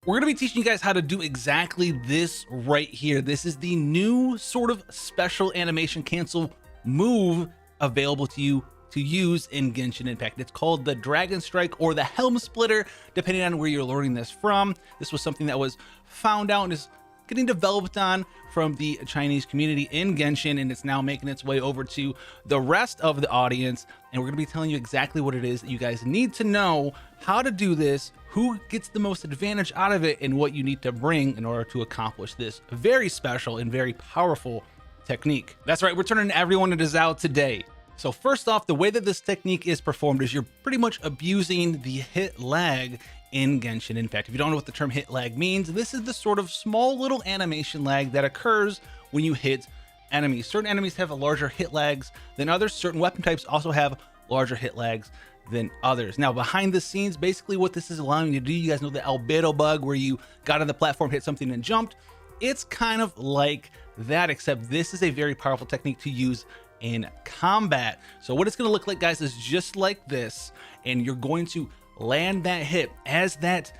We're going to be teaching you guys how to do exactly this right here. This is the new sort of special animation cancel move available to you to use in Genshin Impact. It's called the Dragon Strike or the Helmsplitter, depending on where you're learning this from. This was something that was found out and is getting developed on from the Chinese community in Genshin, and it's now making its way over to the rest of the audience. And we're going to be telling you exactly what it is that you guys need to know, how to do this, who gets the most advantage out of it, and what you need to bring in order to accomplish this very special and very powerful technique. That's right, we're turning everyone into Zhao today. So first off, the way that this technique is performed is you're pretty much abusing the hit lag in Genshin Impact. If you don't know what the term hit lag means, this is the sort of small little animation lag that occurs when you hit enemies. Certain enemies have larger hit lags than others. Certain weapon types also have larger hit lags than others. Now, behind the scenes, basically what this is allowing you to do, you guys know the albedo bug where you got on the platform, hit something and jumped. It's kind of like that, except this is a very powerful technique to use in combat. So what it's going to look like, guys, is just like this, and you're going to land that hit as that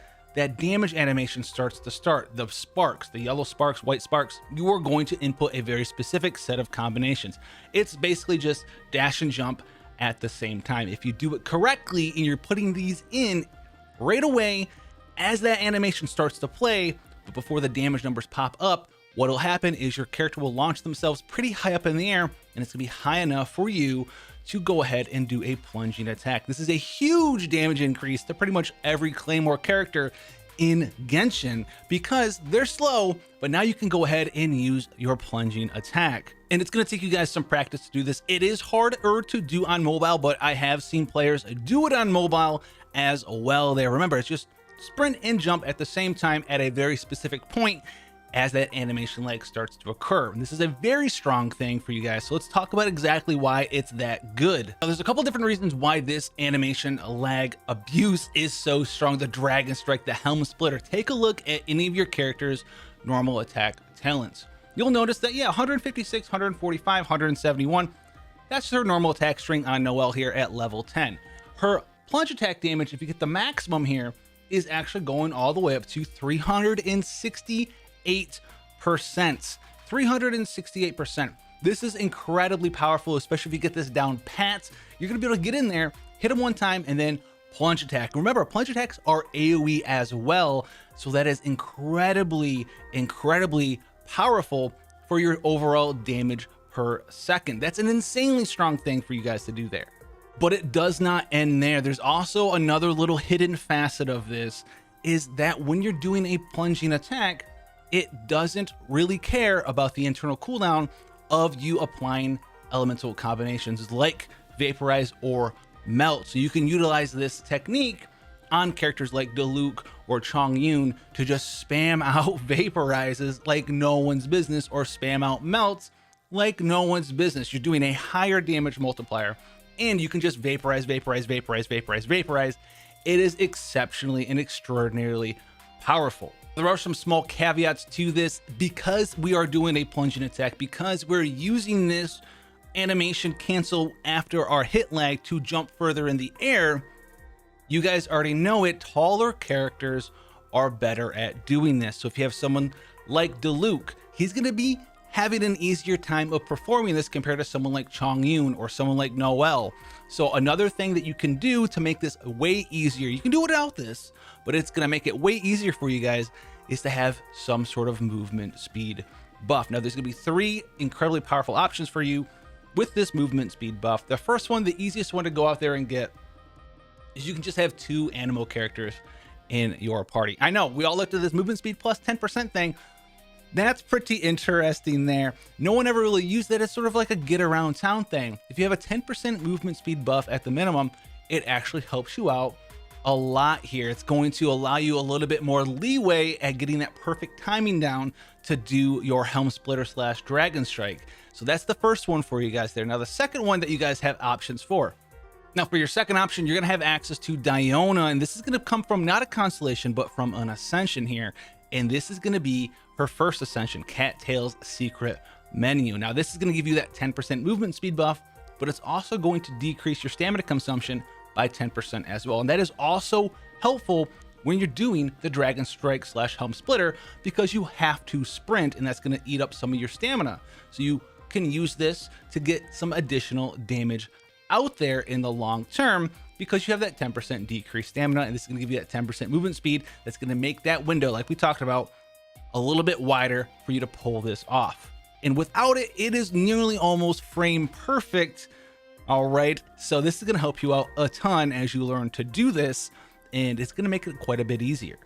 damage animation starts to start. The sparks, the yellow sparks, white sparks, you are going to input a very specific set of combinations. It's basically just dash and jump at the same time. If you do it correctly and you're putting these in right away as that animation starts to play, but before the damage numbers pop up, what will happen is your character will launch themselves pretty high up in the air, and it's gonna be high enough for you to go ahead and do a plunging attack. This is a huge damage increase to pretty much every Claymore character in Genshin because they're slow, but now you can go ahead and use your plunging attack. And it's gonna take you guys some practice to do this. It is harder to do on mobile, but I have seen players do it on mobile as well there. Remember, it's just sprint and jump at the same time at a very specific point as that animation lag starts to occur. And this is a very strong thing for you guys. So let's talk about exactly why it's that good. Now, there's a couple different reasons why this animation lag abuse is so strong. The Dragon Strike, the Helmsplitter. Take a look at any of your characters' normal attack talents. You'll notice that, yeah, 156, 145, 171, that's her normal attack string on Noelle here at level 10. Her plunge attack damage, if you get the maximum here, is actually going all the way up to 368%. 368%. This is incredibly powerful, especially if you get this down pat. You're gonna be able to get in there, hit them one time, and then plunge attack. Remember, plunge attacks are AoE as well, so that is incredibly powerful for your overall damage per second. That's an insanely strong thing for you guys to do there. But it does not end there. There's also another little hidden facet of this, is that when you're doing a plunging attack, it doesn't really care about the internal cooldown of you applying elemental combinations like Vaporize or Melt. So you can utilize this technique on characters like Diluc or Chongyu to just spam out Vaporizes like no one's business, or spam out Melts like no one's business. You're doing a higher damage multiplier, and you can just Vaporize. It is exceptionally and extraordinarily powerful. There are some small caveats to this. Because we are doing a plunging attack, because we're using this animation cancel after our hit lag to jump further in the air, you guys already know it, taller characters are better at doing this. So if you have someone like Diluc, he's going to be having an easier time of performing this compared to someone like Chongyu or someone like Noelle. So another thing that you can do to make this way easier, you can do it without this, but it's going to make it way easier for you guys, is to have some sort of movement speed buff. Now, there's going to be 3 incredibly powerful options for you with this movement speed buff. The first one, the easiest one to go out there and get, is you can just have 2 animal characters in your party. I know we all looked at this movement speed plus 10% thing. That's pretty interesting there. No one ever really used that as sort of like a get around town thing. If you have a 10% movement speed buff at the minimum, it actually helps you out a lot here. It's going to allow you a little bit more leeway at getting that perfect timing down to do your Helmsplitter / Dragon Strike. So that's the first one for you guys there. Now, the second one that you guys have options for. Now, for your second option, you're going to have access to Diona, and this is going to come from not a constellation, but from an ascension here. And this is going to be her first ascension, Cattail's Secret Menu. Now, this is going to give you that 10% movement speed buff, but it's also going to decrease your stamina consumption by 10% as well. And that is also helpful when you're doing the Dragon Strike / Helm Splitter, because you have to sprint, and that's going to eat up some of your stamina. So you can use this to get some additional damage out there in the long term, because you have that 10% decreased stamina, and this is going to give you that 10% movement speed. That's going to make that window, like we talked about, a little bit wider for you to pull this off. And without it, it is nearly almost frame perfect. All right, so this is going to help you out a ton as you learn to do this, and it's going to make it quite a bit easier.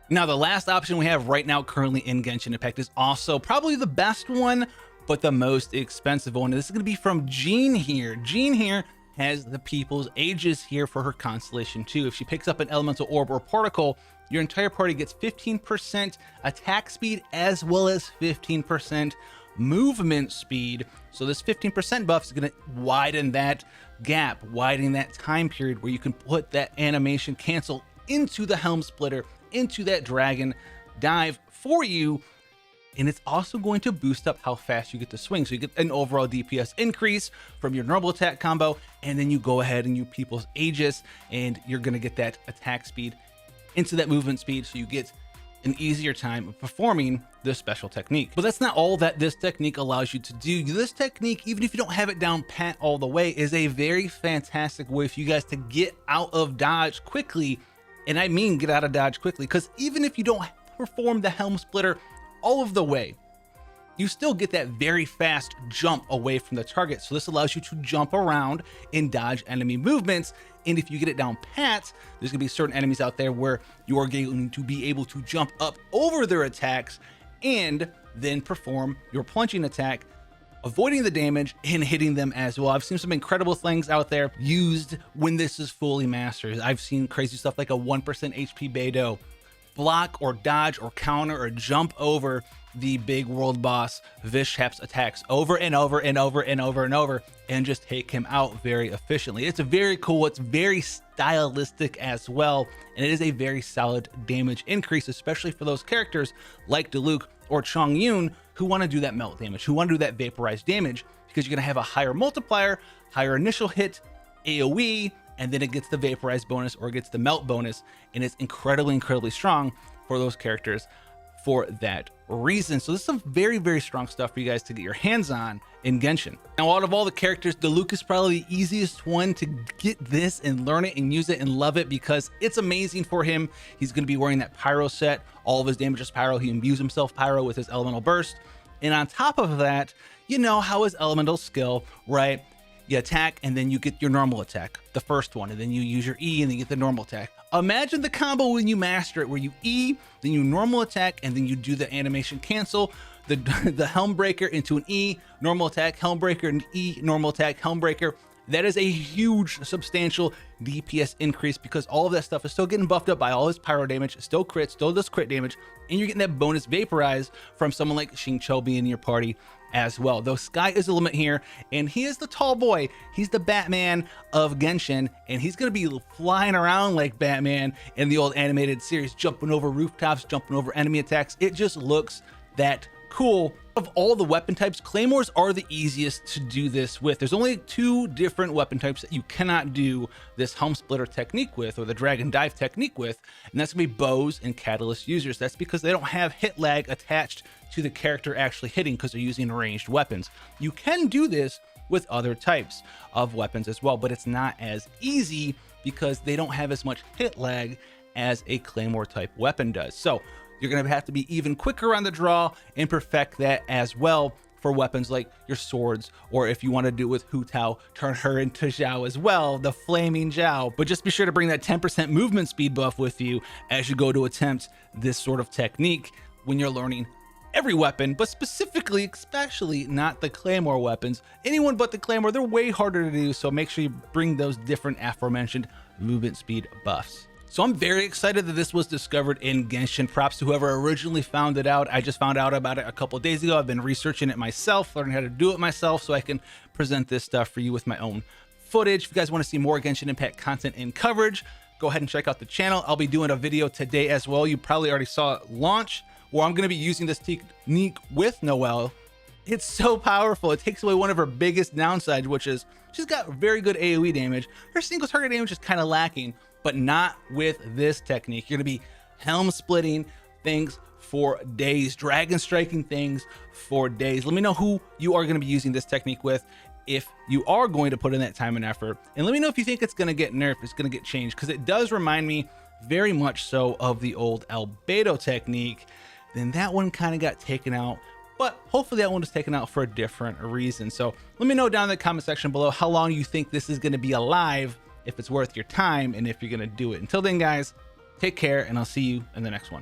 Now, the last option we have right now currently in Genshin Impact is also probably the best one, but the most expensive one. And this is going to be from Jean here. Jean here has the people's ages here for her constellation too. If she picks up an elemental orb or particle, your entire party gets 15% attack speed as well as 15% movement speed. So this 15% buff is going to widen that gap, widen that time period where you can put that animation cancel into the Helm Splitter, into that dragon dive for you. And it's also going to boost up how fast you get to swing. So you get an overall DPS increase from your normal attack combo, and then you go ahead and you people's Aegis, and you're going to get that attack speed into that movement speed, so you get an easier time of performing this special technique. But that's not all that this technique allows you to do. This technique, even if you don't have it down pat all the way, is a very fantastic way for you guys to get out of dodge quickly. And I mean get out of dodge quickly, because even if you don't perform the Helm Splitter all of the way, you still get that very fast jump away from the target. So this allows you to jump around and dodge enemy movements. And if you get it down pat, there's gonna be certain enemies out there where you are going to be able to jump up over their attacks and then perform your plunging attack, avoiding the damage and hitting them as well. I've seen some incredible things out there used when this is fully mastered. I've seen crazy stuff like a 1% HP Bediou block or dodge or counter or jump over the big world boss Vishap's attacks over and over and over and over and over, and just take him out very efficiently. It's very cool. It's very stylistic as well, and it is a very solid damage increase, especially for those characters like Diluc or Chongyu who want to do that melt damage, who want to do that vaporized damage, because you're going to have a higher multiplier, higher initial hit, AoE, and then it gets the vaporized bonus or it gets the melt bonus, and it's incredibly strong for those characters for that reason. So this is some very strong stuff for you guys to get your hands on in Genshin. Now, out of all the characters, Diluc is probably the easiest one to get this and learn it and use it and love it, because it's amazing for him. He's going to be wearing that pyro set. All of his damage is pyro. He imbues himself pyro with his elemental burst, and on top of that, you know how his elemental skill, right? You attack and then you get your normal attack, the first one, and then you use your E and then you get the normal attack. Imagine the combo when you master it, where you E, then you normal attack, and then you do the animation cancel, the Helm Breaker into an E, normal attack, Helm Breaker, and E, normal attack, Helm Breaker. That is a huge, substantial DPS increase, because all of that stuff is still getting buffed up by all his pyro damage, still crit, still does crit damage, and you're getting that bonus vaporized from someone like Xinyan being in your party as well. Though sky is the limit here, and he is the tall boy. He's the Batman of Genshin, and he's gonna be flying around like Batman in the old animated series, jumping over rooftops, jumping over enemy attacks. It just looks that cool. Of all the weapon types, claymores are the easiest to do this with. There's only 2 different weapon types that you cannot do this Helm Splitter technique with, or the Dragon Dive technique with, and that's gonna be bows and catalyst users. That's because they don't have hit lag attached to the character actually hitting, because they're using ranged weapons. You can do this with other types of weapons as well, but it's not as easy because they don't have as much hit lag as a claymore type weapon does. So you're gonna have to be even quicker on the draw and perfect that as well for weapons like your swords, or if you want to do it with Hu Tao, turn her into Zhao as well, the flaming Zhao. But just be sure to bring that 10% movement speed buff with you as you go to attempt this sort of technique when you're learning every weapon, but specifically, especially not the claymore weapons. Anyone but the claymore, they're way harder to do, so make sure you bring those different aforementioned movement speed buffs. So I'm very excited that this was discovered in Genshin. Props to whoever originally found it out. I just found out about it a couple of days ago. I've been researching it myself, learning how to do it myself, so I can present this stuff for you with my own footage. If you guys want to see more Genshin Impact content and coverage, go ahead and check out the channel. I'll be doing a video today as well. You probably already saw it launch, where I'm going to be using this technique with Noelle It's so powerful. It takes away one of her biggest downsides, which is she's got very good AoE damage. Her single target damage is kind of lacking, but not with this technique. You're gonna be helm splitting things for days, dragon striking things for days. Let me know who you are gonna be using this technique with, if you are going to put in that time and effort. And let me know if you think it's gonna get nerfed, it's gonna get changed, because it does remind me very much so of the old Albedo technique. Then that one kind of got taken out, but hopefully that one was taken out for a different reason. So let me know down in the comment section below how long you think this is going to be alive, if it's worth your time, and if you're going to do it. Until then, guys, take care, and I'll see you in the next one.